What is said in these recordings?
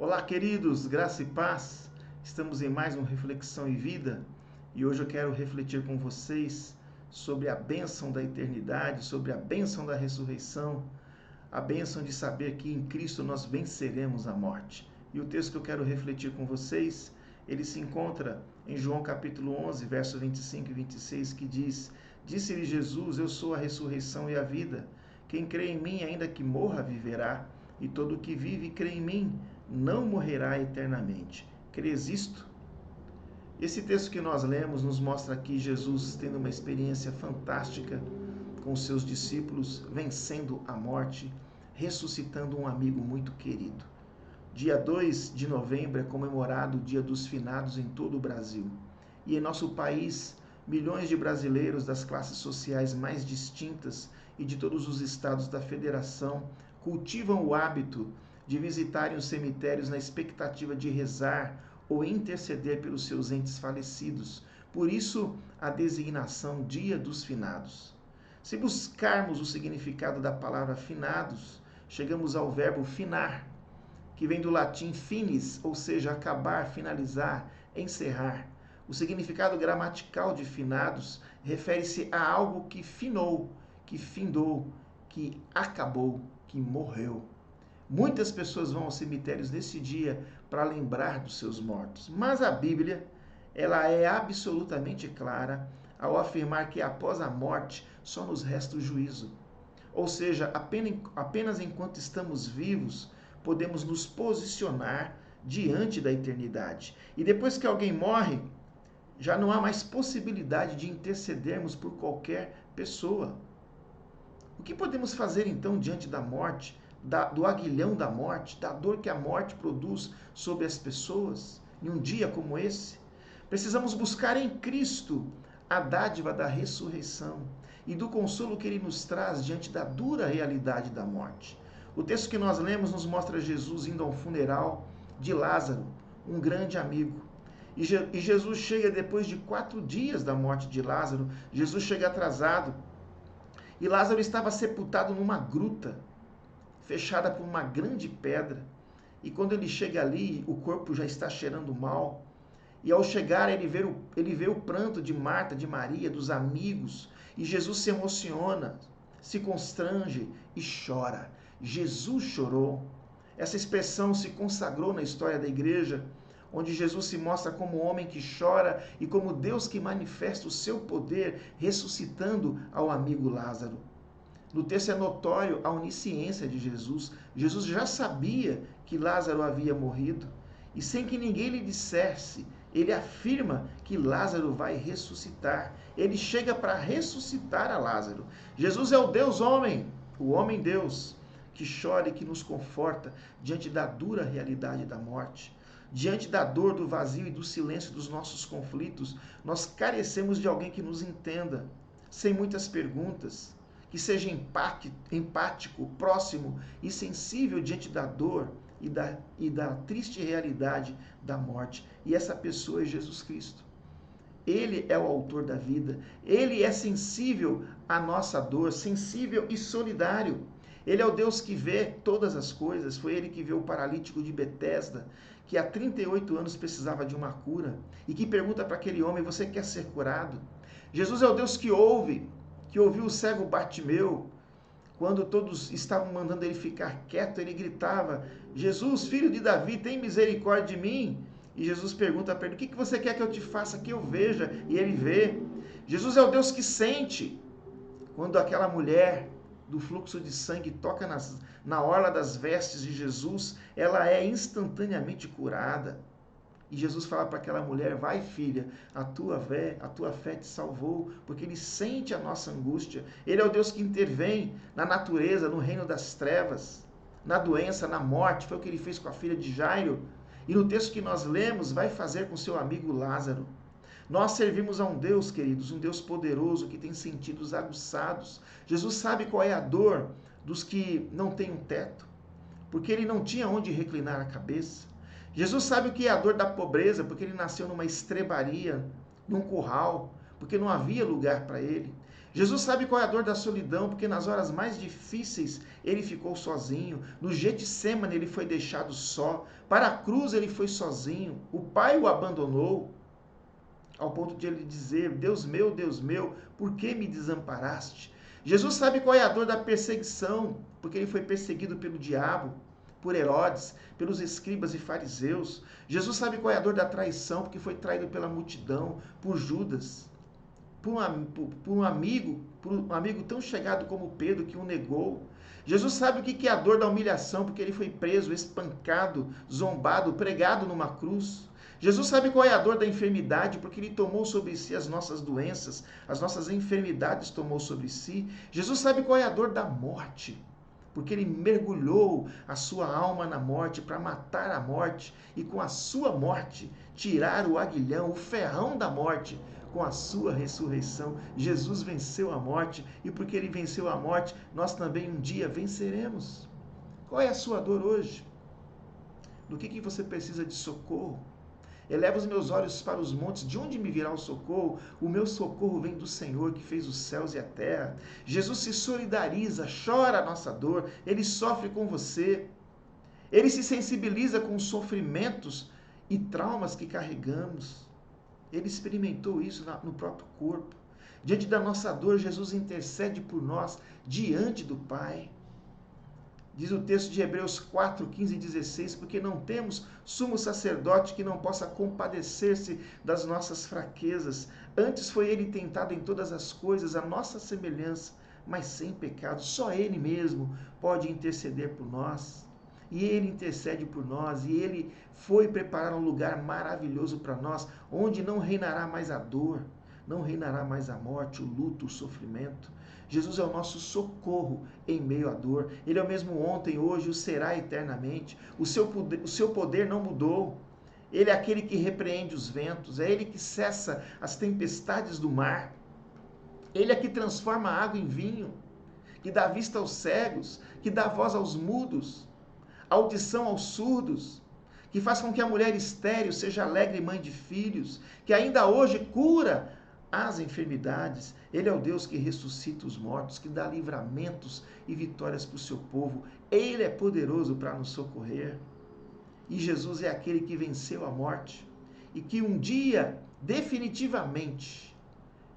Olá, queridos, graça e paz. Estamos em mais um Reflexão e Vida e hoje eu quero refletir com vocês sobre a bênção da eternidade, sobre a bênção da ressurreição, a bênção de saber que em Cristo nós venceremos a morte. E o texto que eu quero refletir com vocês, ele se encontra em João capítulo 11, verso 25 e 26, que diz: Disse-lhe Jesus, eu sou a ressurreição e a vida. Quem crê em mim, ainda que morra, viverá. E todo o que vive e crê em mim não morrerá eternamente. Crês isto? Esse texto que nós lemos nos mostra aqui Jesus tendo uma experiência fantástica com os seus discípulos, vencendo a morte, ressuscitando um amigo muito querido. Dia 2 de novembro é comemorado o Dia dos Finados em todo o Brasil. E em nosso país, milhões de brasileiros das classes sociais mais distintas e de todos os estados da federação cultivam o hábito de visitarem os cemitérios na expectativa de rezar ou interceder pelos seus entes falecidos. Por isso, a designação Dia dos Finados. Se buscarmos o significado da palavra finados, chegamos ao verbo finar, que vem do latim finis, ou seja, acabar, finalizar, encerrar. O significado gramatical de finados refere-se a algo que finou, que findou, que acabou, que morreu. Muitas pessoas vão aos cemitérios nesse dia para lembrar dos seus mortos. Mas a Bíblia, ela é absolutamente clara ao afirmar que após a morte só nos resta o juízo. Ou seja, apenas enquanto estamos vivos, podemos nos posicionar diante da eternidade. E depois que alguém morre, já não há mais possibilidade de intercedermos por qualquer pessoa. O que podemos fazer então diante da morte, do aguilhão da morte, da dor que a morte produz sobre as pessoas em um dia como esse? Precisamos buscar em Cristo a dádiva da ressurreição e do consolo que Ele nos traz diante da dura realidade da morte. O texto que nós lemos nos mostra Jesus indo ao funeral de Lázaro, um grande amigo. E Jesus chega depois de 4 dias da morte de Lázaro. Jesus chega atrasado. E Lázaro estava sepultado numa gruta, fechada por uma grande pedra. E quando ele chega ali, o corpo já está cheirando mal. E ao chegar, ele vê o pranto de Marta, de Maria, dos amigos. E Jesus se emociona, se constrange e chora. Jesus chorou. Essa expressão se consagrou na história da igreja, onde Jesus se mostra como um homem que chora e como Deus que manifesta o seu poder ressuscitando ao amigo Lázaro. No texto é notório a onisciência de Jesus. Jesus já sabia que Lázaro havia morrido e sem que ninguém lhe dissesse, ele afirma que Lázaro vai ressuscitar. Ele chega para ressuscitar a Lázaro. Jesus é o Deus homem, o homem Deus, que chora e que nos conforta diante da dura realidade da morte. Diante da dor, do vazio e do silêncio dos nossos conflitos, nós carecemos de alguém que nos entenda, sem muitas perguntas, que seja empático, próximo e sensível diante da dor e da triste realidade da morte. E essa pessoa é Jesus Cristo. Ele é o autor da vida. Ele é sensível à nossa dor, sensível e solidário. Ele é o Deus que vê todas as coisas. Foi ele que viu o paralítico de Betesda, que há 38 anos precisava de uma cura, e que pergunta para aquele homem, você quer ser curado? Jesus é o Deus que ouviu o cego Bartimeu, quando todos estavam mandando ele ficar quieto, ele gritava, Jesus, filho de Davi, tem misericórdia de mim? E Jesus pergunta para ele, o que você quer que eu te faça, que eu veja? E ele vê. Jesus é o Deus que sente. Quando aquela mulher do fluxo de sangue toca na orla das vestes de Jesus, ela é instantaneamente curada. E Jesus fala para aquela mulher, vai filha, a tua fé te salvou, porque ele sente a nossa angústia. Ele é o Deus que intervém na natureza, no reino das trevas, na doença, na morte. Foi o que ele fez com a filha de Jairo. E no texto que nós lemos, vai fazer com seu amigo Lázaro. Nós servimos a um Deus, queridos, um Deus poderoso que tem sentidos aguçados. Jesus sabe qual é a dor dos que não têm um teto, porque ele não tinha onde reclinar a cabeça. Jesus sabe o que é a dor da pobreza, porque ele nasceu numa estrebaria, num curral, porque não havia lugar para ele. Jesus sabe qual é a dor da solidão, porque nas horas mais difíceis ele ficou sozinho. No Getsêmani ele foi deixado só. Para a cruz ele foi sozinho. O Pai o abandonou, ao ponto de ele dizer: Deus meu, por que me desamparaste? Jesus sabe qual é a dor da perseguição, porque ele foi perseguido pelo diabo, por Herodes, pelos escribas e fariseus. Jesus sabe qual é a dor da traição, porque foi traído pela multidão, por Judas, por um amigo tão chegado como Pedro, que o negou. Jesus sabe o que é a dor da humilhação, porque ele foi preso, espancado, zombado, pregado numa cruz. Jesus sabe qual é a dor da enfermidade, porque ele tomou sobre si as nossas doenças, as nossas enfermidades tomou sobre si. Jesus sabe qual é a dor da morte, porque ele mergulhou a sua alma na morte para matar a morte e com a sua morte tirar o aguilhão, o ferrão da morte. Com a sua ressurreição, Jesus venceu a morte, e porque ele venceu a morte, nós também um dia venceremos. Qual é a sua dor hoje? No que você precisa de socorro? Eleva os meus olhos para os montes, de onde me virá o socorro? O meu socorro vem do Senhor, que fez os céus e a terra. Jesus se solidariza, chora a nossa dor, ele sofre com você. Ele se sensibiliza com os sofrimentos e traumas que carregamos. Ele experimentou isso no próprio corpo. Diante da nossa dor, Jesus intercede por nós diante do Pai. Diz o texto de Hebreus 4, 15 e 16, porque não temos sumo sacerdote que não possa compadecer-se das nossas fraquezas. Antes foi ele tentado em todas as coisas, a nossa semelhança, mas sem pecado. Só ele mesmo pode interceder por nós. E ele intercede por nós, e ele foi preparar um lugar maravilhoso para nós, onde não reinará mais a dor, não reinará mais a morte, o luto, o sofrimento. Jesus é o nosso socorro em meio à dor. Ele é o mesmo ontem, hoje, o será eternamente. O seu poder não mudou. Ele é aquele que repreende os ventos, é ele que cessa as tempestades do mar. Ele é que transforma a água em vinho, que dá vista aos cegos, que dá voz aos mudos, audição aos surdos, que faz com que a mulher estéril seja alegre mãe de filhos, que ainda hoje cura as enfermidades. Ele é o Deus que ressuscita os mortos, que dá livramentos e vitórias para o seu povo. Ele é poderoso para nos socorrer. E Jesus é aquele que venceu a morte e que um dia, definitivamente,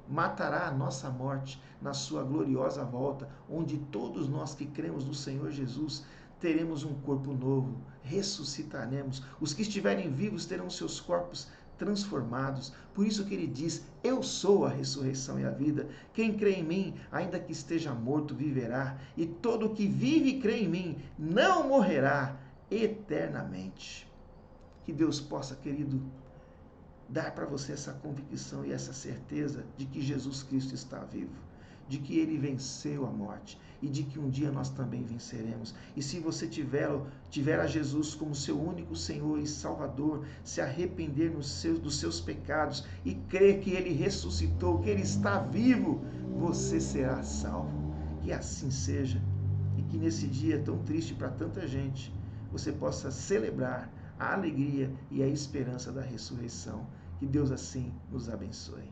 matará a nossa morte na sua gloriosa volta, onde todos nós que cremos no Senhor Jesus teremos um corpo novo, ressuscitaremos. Os que estiverem vivos terão seus corpos transformados. Por isso que ele diz: eu sou a ressurreição e a vida. Quem crê em mim, ainda que esteja morto, viverá. E todo que vive e crê em mim não morrerá eternamente. Que Deus possa, querido, dar para você essa convicção e essa certeza de que Jesus Cristo está vivo, de que ele venceu a morte e de que um dia nós também venceremos. E se você tiver a Jesus como seu único Senhor e Salvador, se arrepender dos seus pecados e crer que ele ressuscitou, que ele está vivo, você será salvo. Que assim seja, e que nesse dia tão triste para tanta gente, você possa celebrar a alegria e a esperança da ressurreição. Que Deus assim nos abençoe.